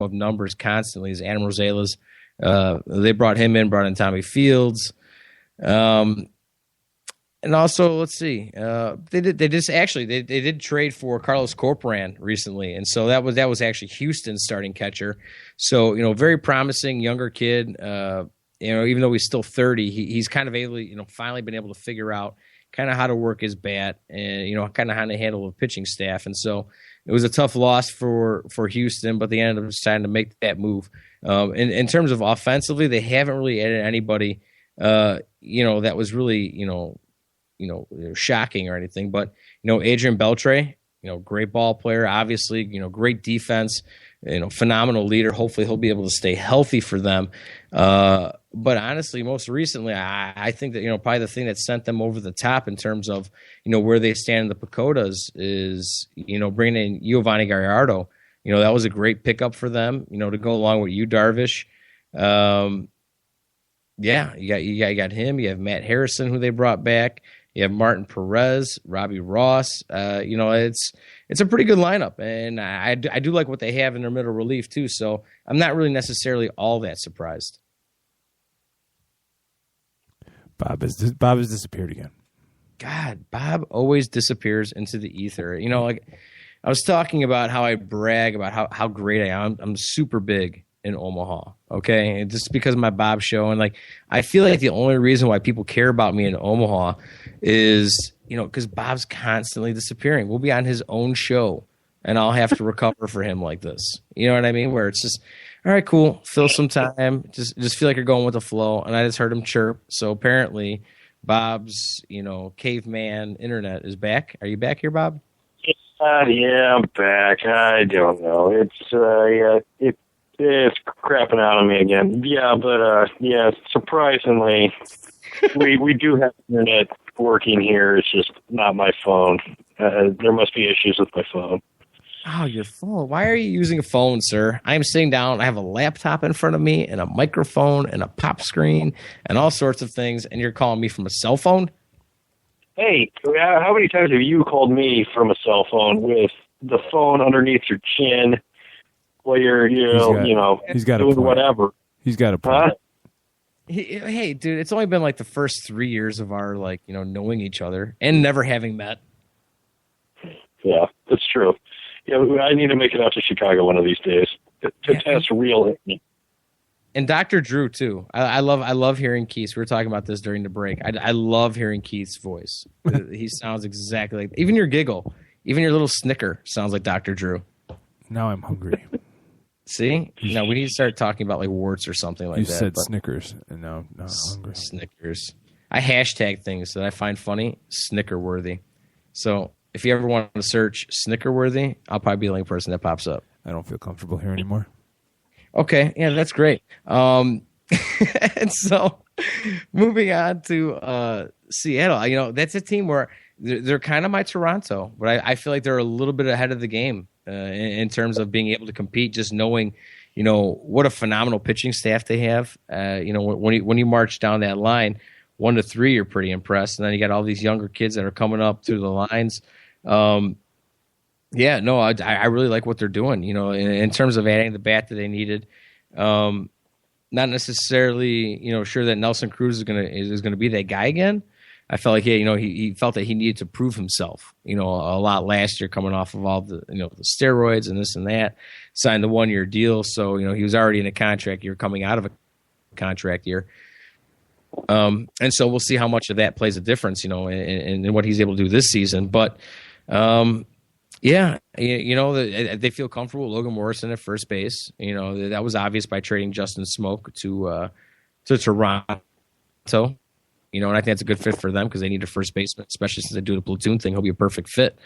up numbers constantly is Adam Rosales. They brought him in, brought in Tommy Fields. And also, let's see, they did trade for Carlos Corporan recently, and so that was actually Houston's starting catcher. So very promising younger kid. Even though he's still 30, he's kind of able, finally been able to figure out kind of how to work his bat and kind of how to handle a pitching staff. And so it was a tough loss for Houston, but they ended up deciding to make that move. In terms of offensively, they haven't really added anybody, that was really shocking or anything. But Adrian Beltre, great ball player, obviously, great defense, phenomenal leader. Hopefully he'll be able to stay healthy for them. But honestly, most recently, I think that, probably the thing that sent them over the top in terms of, where they stand in the Pacotas is, bringing in Giovanni Gallardo. That was a great pickup for them, to go along with Darvish. You got him. You have Matt Harrison, who they brought back. You have Martin Perez, Robbie Ross. It's a pretty good lineup, and I do like what they have in their middle relief too. So I'm not really necessarily all that surprised. Bob has disappeared again. God, Bob always disappears into the ether. I was talking about how I brag about how great I am. I'm super big in Omaha, okay? And just because of my Bob show. And I feel like the only reason why people care about me in Omaha is, because Bob's constantly disappearing. We'll be on his own show and I'll have to recover for him like this. You know what I mean? Where it's just, all right, cool. Fill some time. Just feel like you're going with the flow. And I just heard him chirp. So apparently Bob's, caveman internet is back. Are you back here, Bob? Yeah, I'm back. I don't know. It's crapping out on me again. Yeah, but surprisingly, we do have internet working here. It's just not my phone. There must be issues with my phone. Oh, your phone. Why are you using a phone, sir? I'm sitting down. I have a laptop in front of me and a microphone and a pop screen and all sorts of things, and you're calling me from a cell phone? Hey, how many times have you called me from a cell phone with the phone underneath your chin while you're, he's got doing a point. Whatever? He's got a point. Hey, dude, it's only been the first 3 years of our knowing each other and never having met. Yeah, that's true. Yeah, I need to make it out to Chicago one of these days to test real. And Dr. Drew too. I love hearing Keith's. We were talking about this during the break. I love hearing Keith's voice. He sounds exactly like, even your giggle, even your little snicker sounds like Dr. Drew. Now I'm hungry. See? Now we need to start talking about warts or something like that. You said Snickers, and now I'm hungry. Snickers. I hashtag things that I find funny, Snicker-worthy. So if you ever want to search Snicker-worthy, I'll probably be the only person that pops up. I don't feel comfortable here anymore. Okay, yeah, that's great. And so moving on to Seattle, that's a team where they're kind of my Toronto, but I feel like they're a little bit ahead of the game in terms of being able to compete, just knowing, what a phenomenal pitching staff they have. When you march down that line, 1 to 3, you're pretty impressed. And then you got all these younger kids that are coming up through the lines. I really like what they're doing, in terms of adding the bat that they needed. Not necessarily, sure that Nelson Cruz is gonna be that guy again. I felt like he felt that he needed to prove himself, a lot last year, coming off of all the the steroids and this and that. Signed the 1-year deal, so he was already in a contract year, coming out of a contract year. And so we'll see how much of that plays a difference, in what he's able to do this season. But they feel comfortable with Logan Morrison at first base. That was obvious by trading Justin Smoke to Toronto. And I think that's a good fit for them because they need a first baseman, especially since they do the platoon thing. He'll be a perfect fit.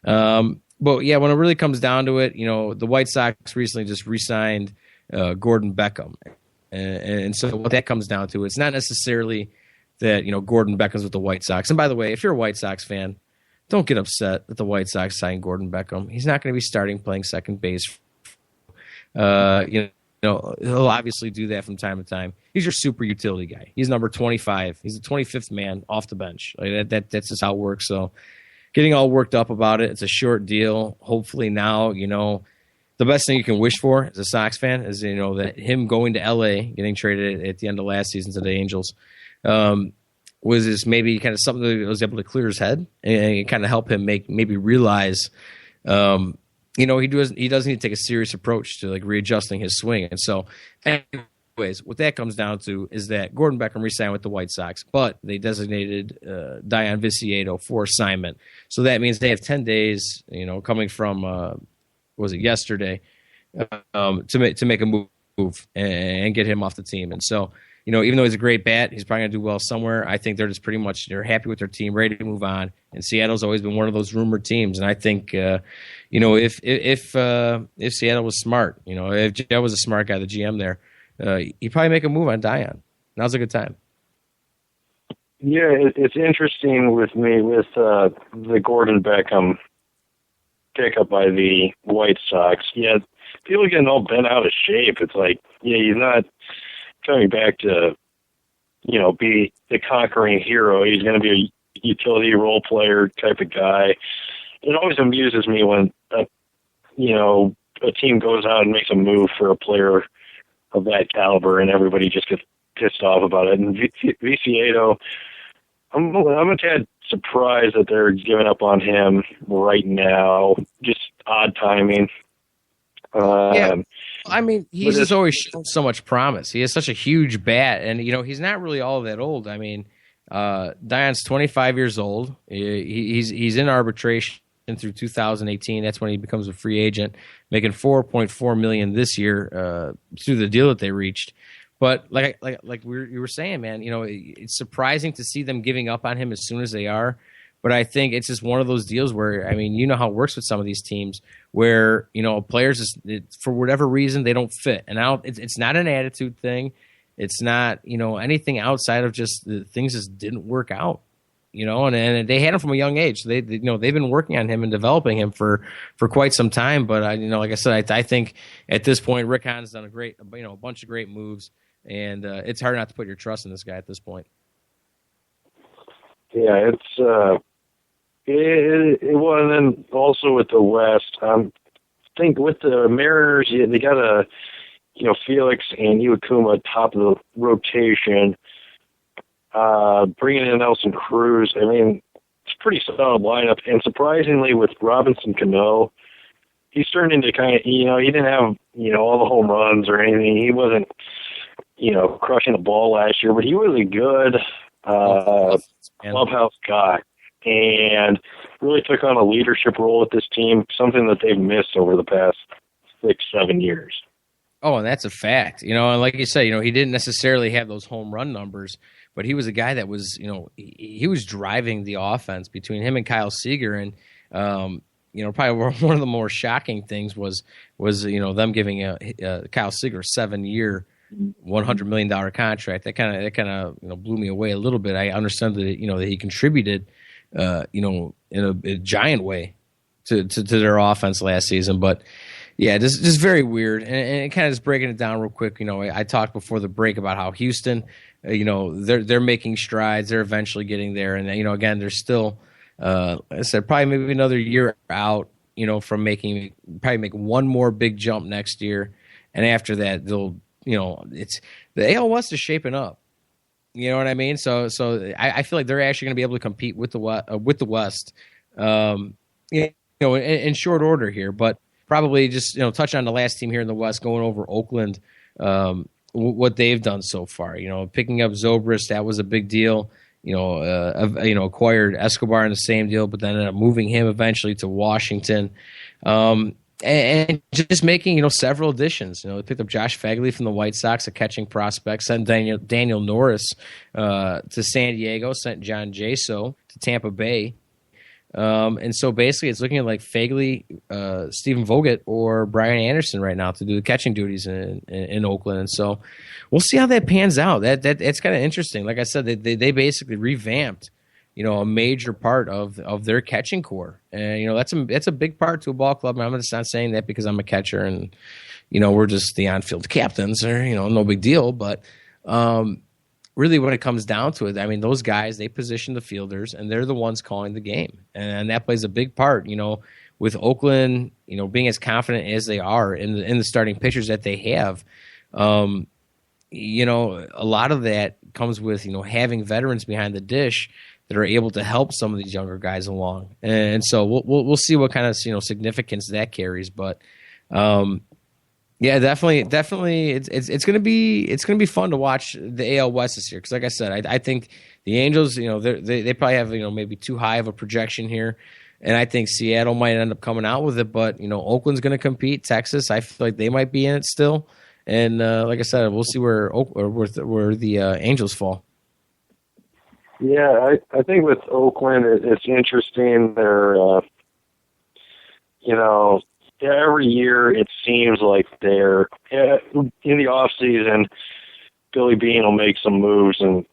But yeah, when it really comes down to it, the White Sox recently just re-signed Gordon Beckham. And so what that comes down to, it's not necessarily that, Gordon Beckham's with the White Sox. And by the way, if you're a White Sox fan, don't get upset that the White Sox signed Gordon Beckham. He's not going to be starting playing second base. He'll obviously do that from time to time. He's your super utility guy. He's number 25. He's the 25th man off the bench. That's just how it works. So getting all worked up about it, it's a short deal. Hopefully now, the the best thing you can wish for as a Sox fan is, that him going to LA, getting traded at the end of last season to the Angels, was this maybe kind of something that was able to clear his head and kind of help him maybe realize, he does need to take a serious approach to like readjusting his swing. And so, anyways, what that comes down to is that Gordon Beckham re-signed with the White Sox, but they designated Dion Viciedo for assignment. So that means they have 10 days, coming from was it yesterday, to make a move and get him off the team. And so, even though he's a great bat, he's probably going to do well somewhere. I think they're just they're happy with their team, ready to move on. And Seattle's always been one of those rumored teams. And I think, if Seattle was smart, if Joe was a smart guy, the GM there, he'd probably make a move on Dion. Now's a good time. Yeah, it's interesting with me with the Gordon Beckham pickup by the White Sox. Yeah, people getting all bent out of shape. It's like, he's not coming back to, be the conquering hero. He's going to be a utility role player type of guy. It always amuses me when, a team goes out and makes a move for a player of that caliber and everybody just gets pissed off about it. And Viciedo, I'm a tad surprised that they're giving up on him right now. Just odd timing. Yeah. I mean, he's just always shown so much promise. He has such a huge bat, and he's not really all that old. I mean, Dion's 25 years old. He's in arbitration through 2018. That's when he becomes a free agent, making $4.4 million this year through the deal that they reached. But like you were saying, man, it's surprising to see them giving up on him as soon as they are. But I think it's just one of those deals where, I mean, how it works with some of these teams where, players, for whatever reason, they don't fit. And it's not an attitude thing. It's not, anything outside of just the things just didn't work out, and they had him from a young age. They've been working on him and developing him for quite some time. But, like I said, I think at this point, Rick Hahn's done a bunch of great moves. And it's hard not to put your trust in this guy at this point. Yeah, it's and then also with the West, I think with the Mariners, they got Felix and Iwakuma top of the rotation. Bringing in Nelson Cruz, I mean, it's a pretty solid lineup. And surprisingly, with Robinson Cano, he's turned into kind of, he didn't have, all the home runs or anything. He wasn't, crushing the ball last year, but he was a good clubhouse guy and really took on a leadership role with this team, something that they've missed over the past 6-7 years. Oh, and that's a fact. And like you said, he didn't necessarily have those home run numbers, but he was a guy that was, he was driving the offense between him and Kyle Seager. And, probably one of the more shocking things was them giving Kyle Seager a 7-year, $100 million contract. That kind of blew me away a little bit. I understand that that he contributed in a giant way to their offense last season, but yeah, just very weird. And kind of just breaking it down real quick. I talked before the break about how Houston, they're making strides. They're eventually getting there, and again, they're still, I said probably maybe another year out. From make one more big jump next year, and after that they'll. It's the AL West is shaping up. You know what I mean? So I feel like they're actually going to be able to compete with the West, in short order here. But probably just touch on the last team here in the West, going over Oakland, what they've done so far. Picking up Zobrist, that was a big deal. Acquired Escobar in the same deal, but then ended up moving him eventually to Washington. And just making, several additions. They picked up Josh Fagley from the White Sox, a catching prospect, sent Daniel Norris to San Diego, sent John Jaso to Tampa Bay. And so basically it's looking at like Fagley, Stephen Vogt, or Brian Anderson right now to do the catching duties in Oakland. And so we'll see how that pans out. That's kind of interesting. Like I said, they basically revamped a major part of their catching core. And, that's a big part to a ball club. And I'm just not saying that because I'm a catcher and, we're just the on-field captains or, no big deal. But really when it comes down to it, I mean, those guys, they position the fielders and they're the ones calling the game. And that plays a big part, with Oakland, being as confident as they are in the starting pitchers that they have, a lot of that comes with, having veterans behind the dish that are able to help some of these younger guys along. And so we'll see what kind of, significance that carries. But, yeah, definitely. It's gonna be fun to watch the AL West this year because, like I said, I think the Angels, they probably have maybe too high of a projection here, and I think Seattle might end up coming out with it. But Oakland's gonna compete. Texas, I feel like they might be in it still, and like I said, we'll see where the Angels fall. Yeah, I think with Oakland, it's interesting. They're every year it seems like they're in the off season. Billy Beane will make some moves and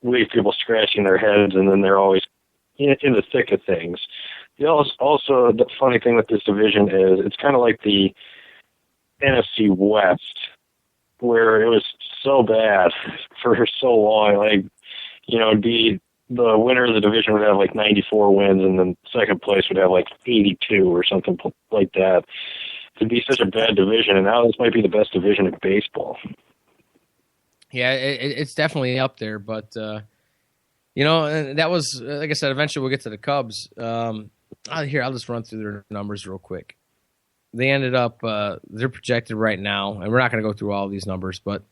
leave people scratching their heads, and then they're always in the thick of things. Also, the funny thing with this division is it's kind of like the NFC West, where it was so bad for so long. Like, it'd be the winner of the division would have like 94 wins, and then second place would have like 82 or something like that. It'd be such a bad division, and now this might be the best division in baseball. Yeah, it's definitely up there, but that was, like I said, eventually we'll get to the Cubs. I'll just run through their numbers real quick. They ended up, they're projected right now, and we're not going to go through all these numbers, but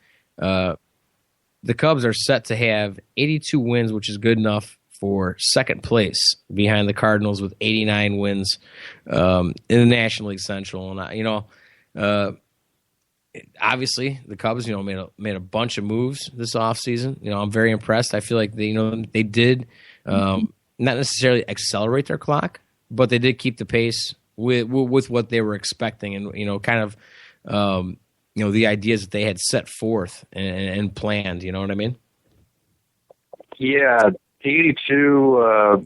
the Cubs are set to have 82 wins, which is good enough for second place behind the Cardinals with 89 wins in the National League Central. And, obviously the Cubs, made a bunch of moves this offseason. I'm very impressed. I feel like they did not necessarily accelerate their clock, but they did keep the pace with what they were expecting and, kind of the ideas that they had set forth and planned, you know what I mean? Yeah, 82,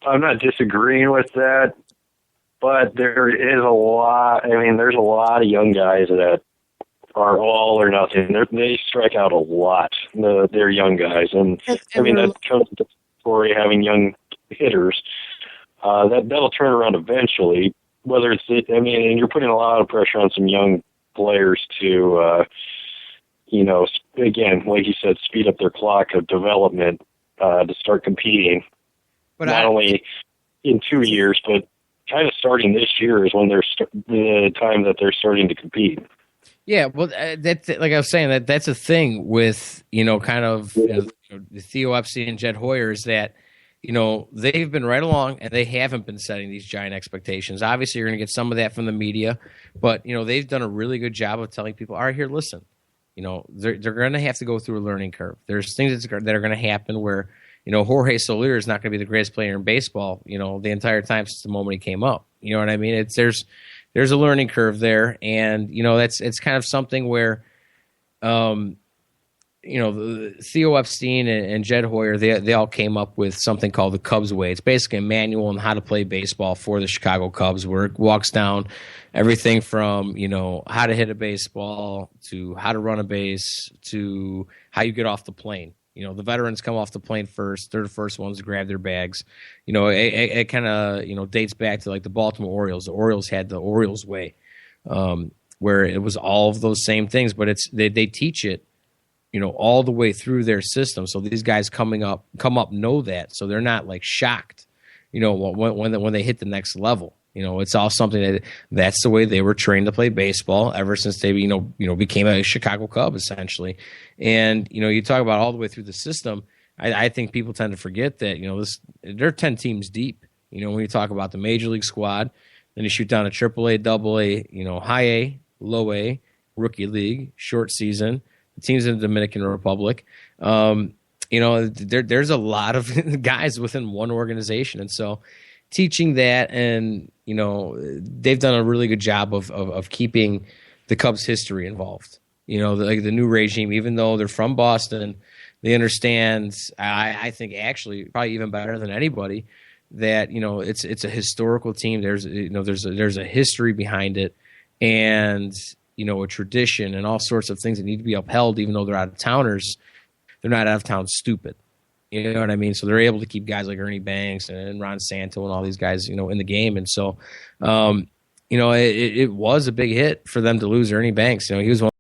I'm not disagreeing with that, but there is a lot, there's a lot of young guys that are all or nothing. They strike out a lot, they're young guys, and that comes to Torrey having young hitters. That'll turn around eventually, whether and you're putting a lot of pressure on some young players to, again, like you said, speed up their clock of development to start competing. But not only in 2 years, but kind of starting this year is when they're the time that they're starting to compete. Yeah, well, that's like I was saying, that's a thing with the Theo Epstein and Jed Hoyer is that they've been right along and they haven't been setting these giant expectations. Obviously, you're going to get some of that from the media, but they've done a really good job of telling people, all right, here, listen, they're going to have to go through a learning curve. There's things that are going to happen where Jorge Soler is not going to be the greatest player in baseball, the entire time since the moment he came up. You know what I mean? There's a learning curve there, and it's kind of something where Theo Epstein and Jed Hoyer, they all came up with something called the Cubs Way. It's basically a manual on how to play baseball for the Chicago Cubs, where it walks down everything from, how to hit a baseball to how to run a base to how you get off the plane. The veterans come off the plane first. They're the first ones to grab their bags. It kind of, dates back to like the Baltimore Orioles. The Orioles had the Orioles Way, where it was all of those same things, but they teach it, all the way through their system. So these guys come up know that, so they're not like shocked, when they hit the next level. It's all something that's the way they were trained to play baseball ever since they became a Chicago Cub essentially. And you talk about all the way through the system. I think people tend to forget that they're 10 teams deep. When you talk about the major league squad, then you shoot down a AAA, AA, high A, low A, rookie league, short season. Teams in the Dominican Republic, there's a lot of guys within one organization, and so teaching that, and they've done a really good job of keeping the Cubs' history involved. The new regime, even though they're from Boston, they understand. I think actually probably even better than anybody that it's a historical team. There's a history behind it, and a tradition and all sorts of things that need to be upheld, even though they're out of towners. They're not out of town stupid. You know what I mean? So they're able to keep guys like Ernie Banks and Ron Santo and all these guys, in the game. And so, it was a big hit for them to lose Ernie Banks. He was one